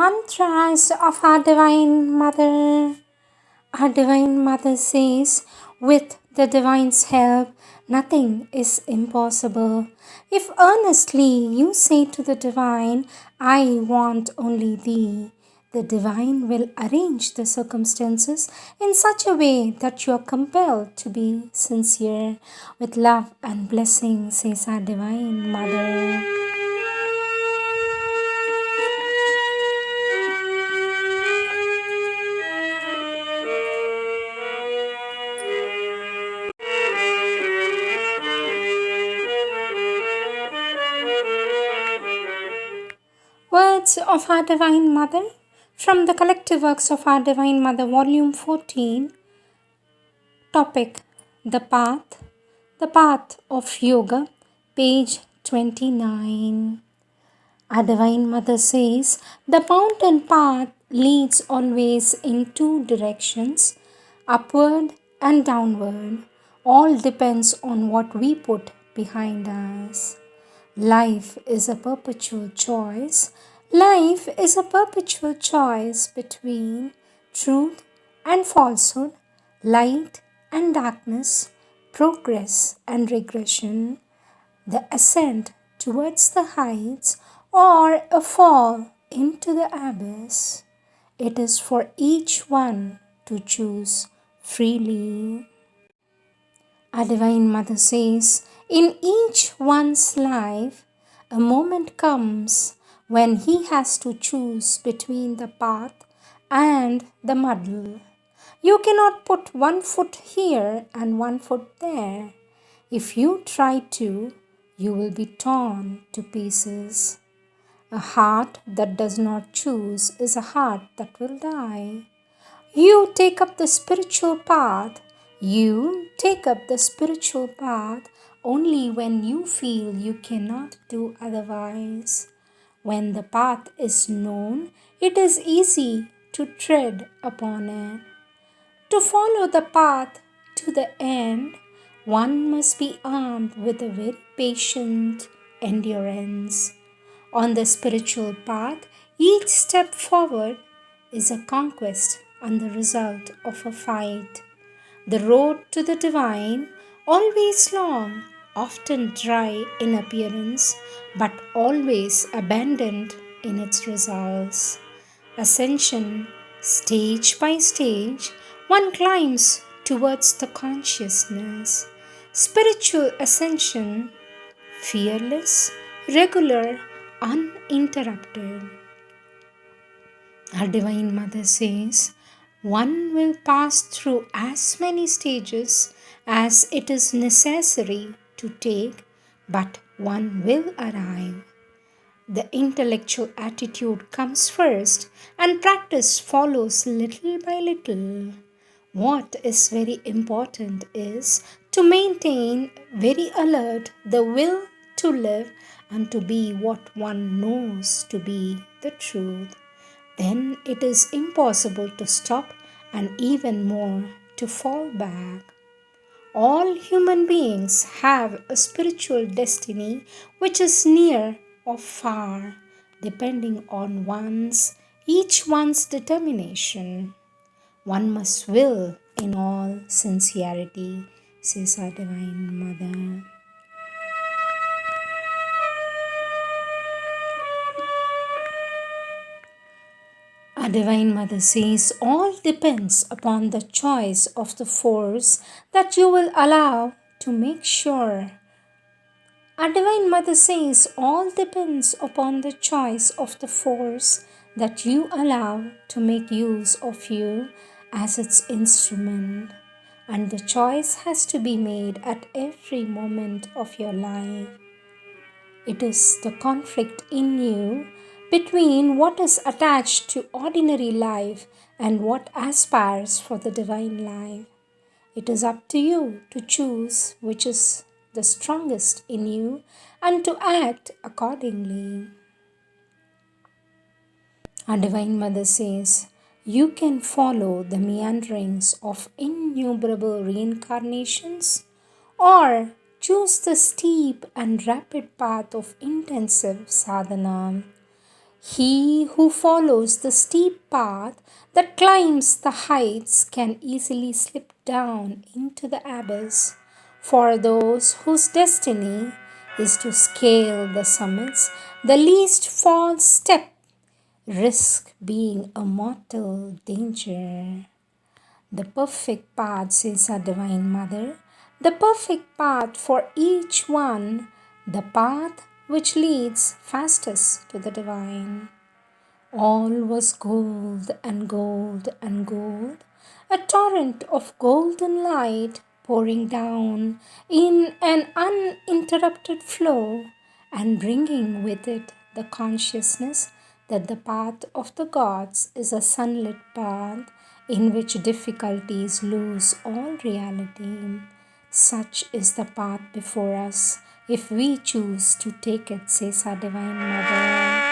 mantras of our Divine Mother. Our Divine Mother says, with the Divine's help, nothing is impossible. If earnestly you say to the Divine, I want only Thee, the Divine will arrange the circumstances in such a way that you are compelled to be sincere. With love and blessing, says our Divine Mother. Words of our Divine Mother from the Collective Works of our Divine Mother, Volume 14. Topic: The Path of Yoga, page 29. Our Divine Mother says, the mountain path leads always in two directions, upward and downward. All depends on what we put behind us. Life is a perpetual choice. Life is a perpetual choice between truth and falsehood, light and darkness, progress and regression, the ascent towards the heights or a fall into the abyss. It is for each one to choose freely. Our Divine Mother says, in each one's life, a moment comes when he has to choose between the path and the muddle. You cannot put one foot here and one foot there. If you try to, you will be torn to pieces. A heart that does not choose is a heart that will die. You take up the spiritual path. You take up the spiritual path only when you feel you cannot do otherwise. When the path is known, it is easy to tread upon it. To follow the path to the end, one must be armed with a very patient endurance. On the spiritual path, each step forward is a conquest and the result of a fight. The road to the divine, always long, often dry in appearance, but always abandoned in its results. Ascension, stage by stage, one climbs towards the consciousness. Spiritual ascension, fearless, regular, uninterrupted. Our Divine Mother says, one will pass through as many stages as it is necessary to take, but one will arrive. The intellectual attitude comes first and practice follows little by little. What is very important is to maintain very alert the will to live and to be what one knows to be the truth. Then it is impossible to stop and even more to fall back. All human beings have a spiritual destiny which is near or far, depending on each one's determination. One must will in all sincerity, says our Divine Mother. Our Divine Mother says all depends upon the choice of the force that you will allow to make sure. Our Divine Mother says all depends upon the choice of the force that you allow to make use of you as its instrument. And the choice has to be made at every moment of your life. It is the conflict in you between what is attached to ordinary life and what aspires for the divine life. It is up to you to choose which is the strongest in you and to act accordingly. Our Divine Mother says, you can follow the meanderings of innumerable reincarnations or choose the steep and rapid path of intensive sadhana. He who follows the steep path that climbs the heights can easily slip down into the abyss. For those whose destiny is to scale the summits, the least false step risk being a mortal danger. The perfect path, says our Divine Mother, the perfect path for each one, the path which leads fastest to the Divine. All was gold and gold and gold, a torrent of golden light pouring down in an uninterrupted flow and bringing with it the consciousness that the path of the gods is a sunlit path in which difficulties lose all reality. Such is the path before us if we choose to take it, says our Divine Mother.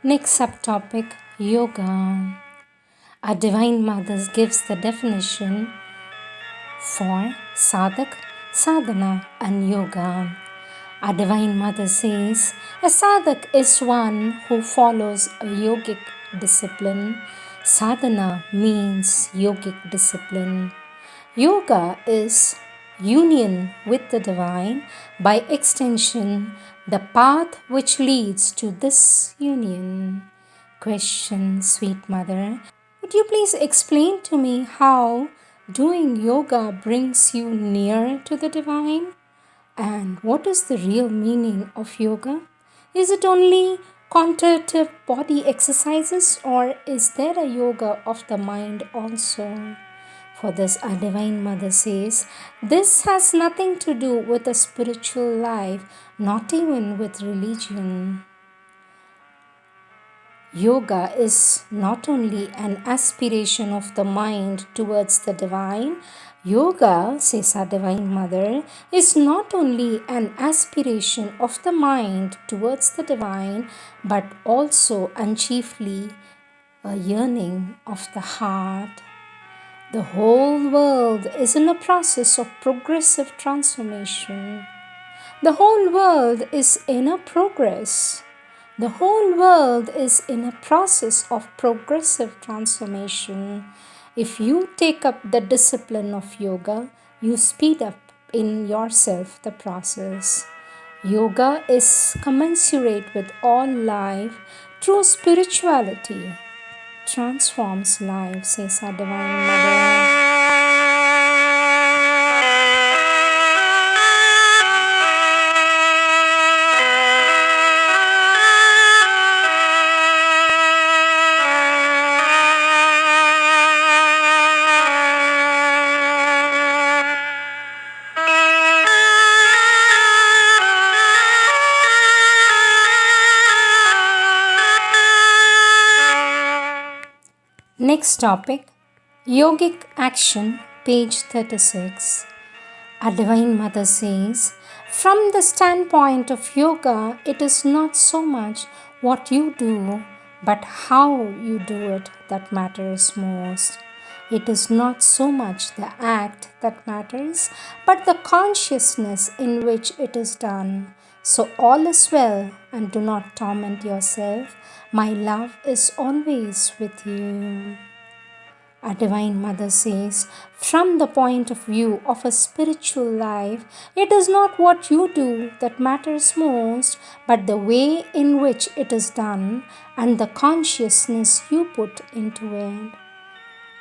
Next subtopic, Yoga. Our Divine Mother gives the definition for sadhak, sadhana and yoga. Our Divine Mother says, a sadhak is one who follows a yogic discipline. Sadhana means yogic discipline. Yoga is union with the Divine, by extension, the path which leads to this union. Question, sweet mother, would you please explain to me how doing yoga brings you nearer to the Divine? And what is the real meaning of yoga? Is it only contemplative body exercises, or is there a yoga of the mind also? For this, our Divine Mother says, this has nothing to do with a spiritual life, not even with religion. Yoga is not only an aspiration of the mind towards the Divine. Yoga, says our Divine Mother, is not only an aspiration of the mind towards the Divine, but also and chiefly a yearning of the heart. The whole world is in a process of progressive transformation. The whole world is in a progress. The whole world is in a process of progressive transformation. If you take up the discipline of yoga, you speed up in yourself the process. Yoga is commensurate with all life. True spirituality transforms life, says our Divine Mother. Next topic, Yogic Action, page 36. Our Divine Mother says, from the standpoint of yoga, it is not so much what you do, but how you do it that matters most. It is not so much the act that matters, but the consciousness in which it is done. So all is well, and do not torment yourself. My love is always with you. Our Divine Mother says, from the point of view of a spiritual life, it is not what you do that matters most, but the way in which it is done and the consciousness you put into it.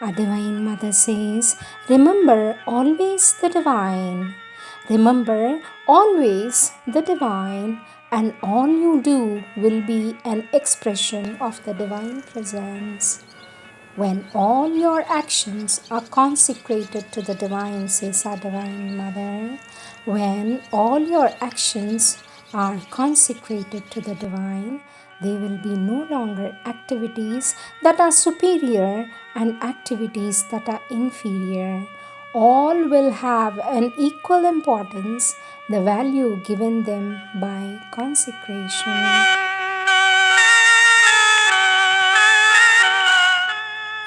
Our Divine Mother says, remember always the divine. Remember always the divine, and all you do will be an expression of the divine presence. When all your actions are consecrated to the divine, says our Divine Mother, when all your actions are consecrated to the divine, there will be no longer activities that are superior and activities that are inferior. All will have an equal importance, the value given them by consecration.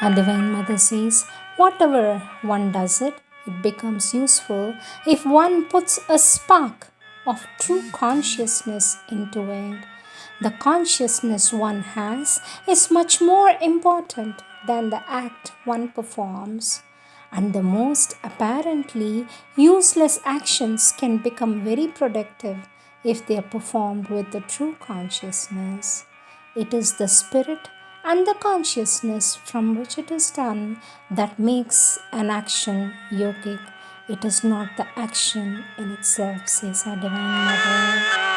Our Divine Mother says, whatever one does it becomes useful if one puts a spark of true consciousness into it. The consciousness one has is much more important than the act one performs. And the most apparently useless actions can become very productive if they are performed with the true consciousness. It is the spirit and the consciousness from which it is done that makes an action yogic. It is not the action in itself, says our Divine Mother.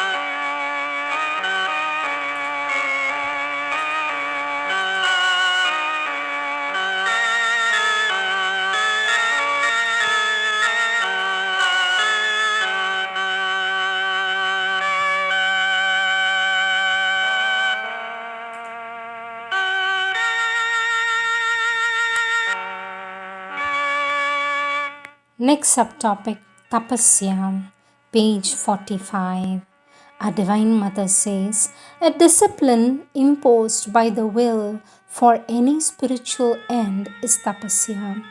Next subtopic, Tapasya, page 45. Our Divine Mother says, a discipline imposed by the will for any spiritual end is Tapasya.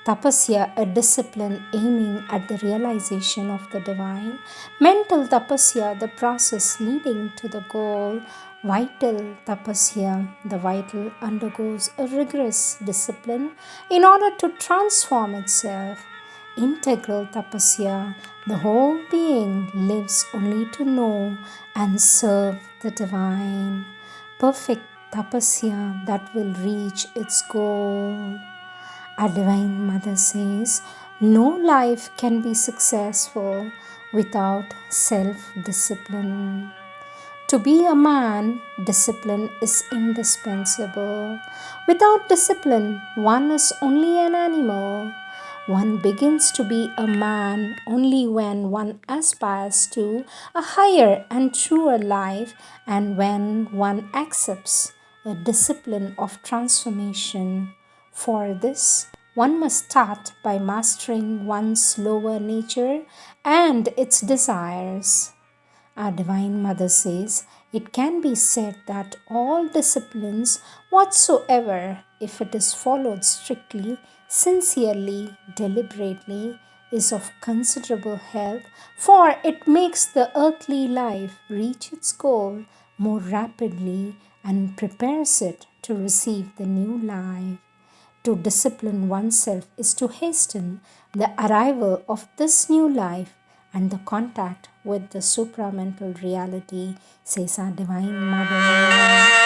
Tapasya, a discipline aiming at the realization of the divine. Mental Tapasya, the process leading to the goal. Vital Tapasya, the vital undergoes a rigorous discipline in order to transform itself. Integral Tapasya, the whole being lives only to know and serve the divine. Perfect Tapasya that will reach its goal. Our Divine Mother says, no life can be successful without self-discipline. To be a man, discipline is indispensable. Without discipline, one is only an animal. One begins to be a man only when one aspires to a higher and truer life and when one accepts a discipline of transformation. For this, one must start by mastering one's lower nature and its desires. Our Divine Mother says, it can be said that all disciplines whatsoever, if it is followed strictly, sincerely, deliberately, is of considerable help, for it makes the earthly life reach its goal more rapidly and prepares it to receive the new life. To discipline oneself is to hasten the arrival of this new life and the contact with the supramental reality, says our Divine Mother.